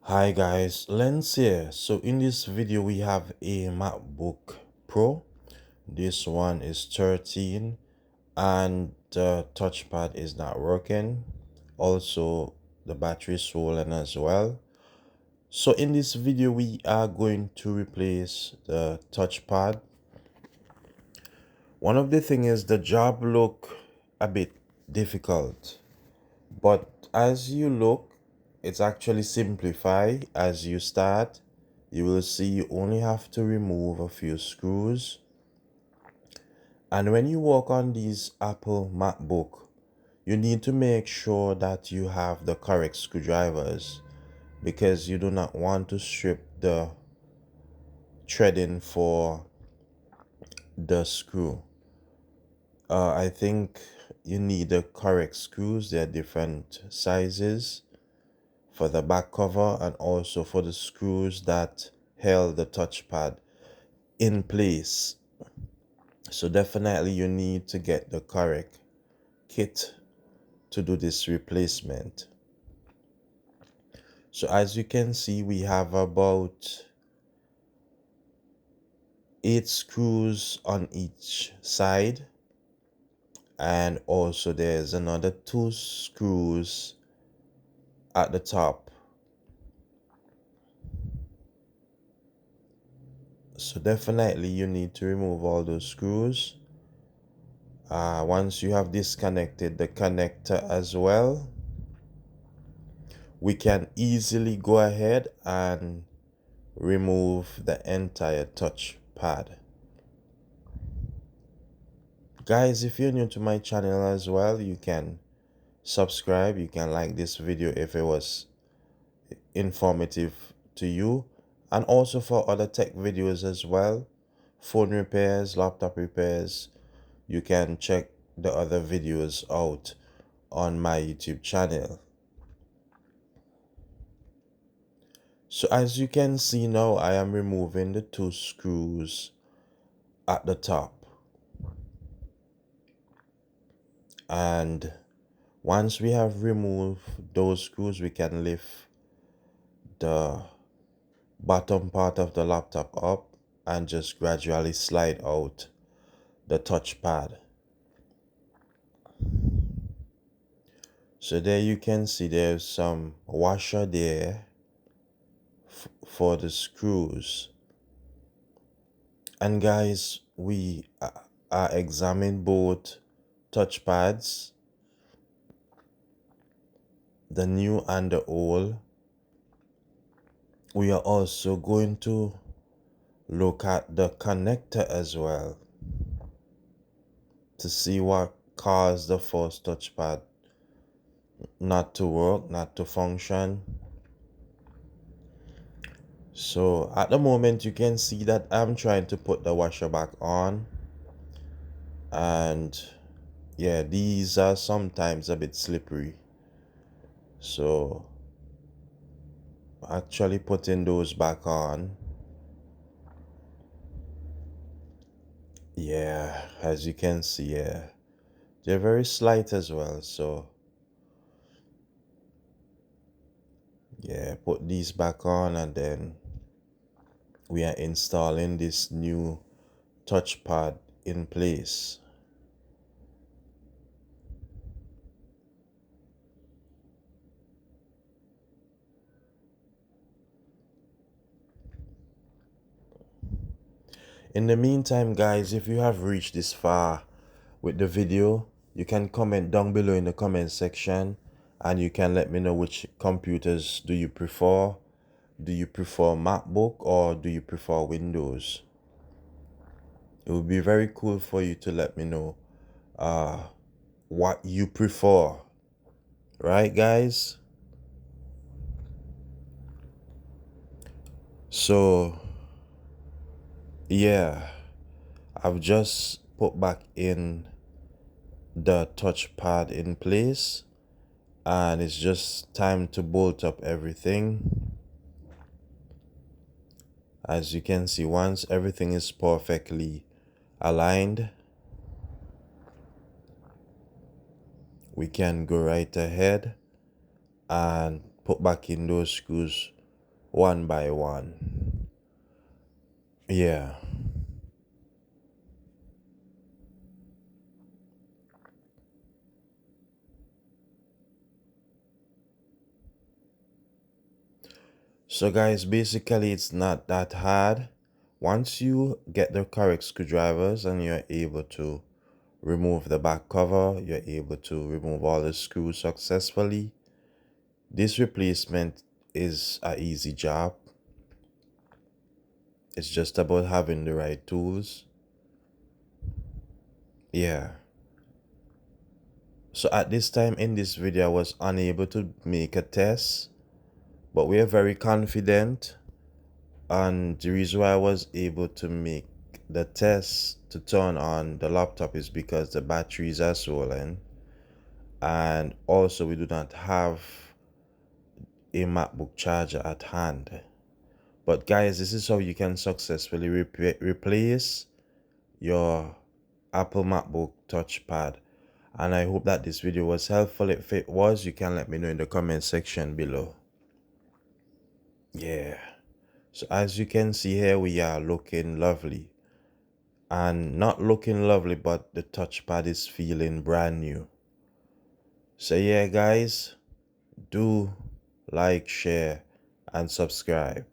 Hi guys, Lens here. So in this video we have a MacBook Pro. This one is 13 and the touchpad is not working. Also the battery is swollen as well. So in this video we are going to replace the touchpad. One of the things is the job look a bit difficult, but as you look, it's actually simplified. As you start, you will see you only have to remove a few screws. And when you work on these Apple MacBook, you need to make sure that you have the correct screwdrivers, because you do not want to strip the threading for the screw. I think you need the correct screws. There are different sizes for the back cover and also for the screws that held the touchpad in place. So definitely you need to get the correct kit to do this replacement. So as you can see, we have about 8 screws on each side, and also there's another 2 screws at the top. So definitely you need to remove all those screws. Once you have disconnected the connector as well, we can easily go ahead and remove the entire touchpad. Guys, if you're new to my channel as well, you can subscribe, you can like this video if it was informative to you, and also for other tech videos as well, phone repairs, laptop repairs, you can check the other videos out on my YouTube channel. So as you can see now, I am removing the 2 screws at the top. And once we have removed those screws, we can lift the bottom part of the laptop up and just gradually slide out the touchpad. So there you can see there's some washer there for the screws. And guys, we are examining both touchpads, the new and the old. We are also going to look at the connector as well to see what caused the first touchpad not to work, not to function. So at the moment you can see that I'm trying to put the washer back on, and yeah, these are sometimes a bit slippery, so actually putting those back on, yeah, as you can see, yeah, they're very slight as well. So yeah, put these back on, and then we are installing this new touchpad in place. In the meantime, guys, if you have reached this far with the video, you can comment down below in the comment section, and you can let me know which computers do you prefer. Do you prefer MacBook or do you prefer Windows? It would be very cool for you to let me know what you prefer, right guys? So yeah, I've just put back in the touchpad in place, and it's just time to bolt up everything. As you can see, once everything is perfectly aligned, we can go right ahead and put back in those screws one by one. Yeah. So guys, basically it's not that hard. Once you get the correct screwdrivers and you're able to remove the back cover, you're able to remove all the screws successfully, this replacement is a easy job. It's just about having the right tools. Yeah. So at this time in this video, I was unable to make a test, but we are very confident. And the reason why I was able to make the test to turn on the laptop is because the batteries are swollen. And also we do not have a MacBook charger at hand. But guys, this is how you can successfully replace your Apple MacBook Touchpad. And I hope that this video was helpful. If it was, you can let me know in the comment section below. Yeah. So as you can see here, we are looking lovely. And not looking lovely, but the touchpad is feeling brand new. So yeah, guys, do like, share, and subscribe.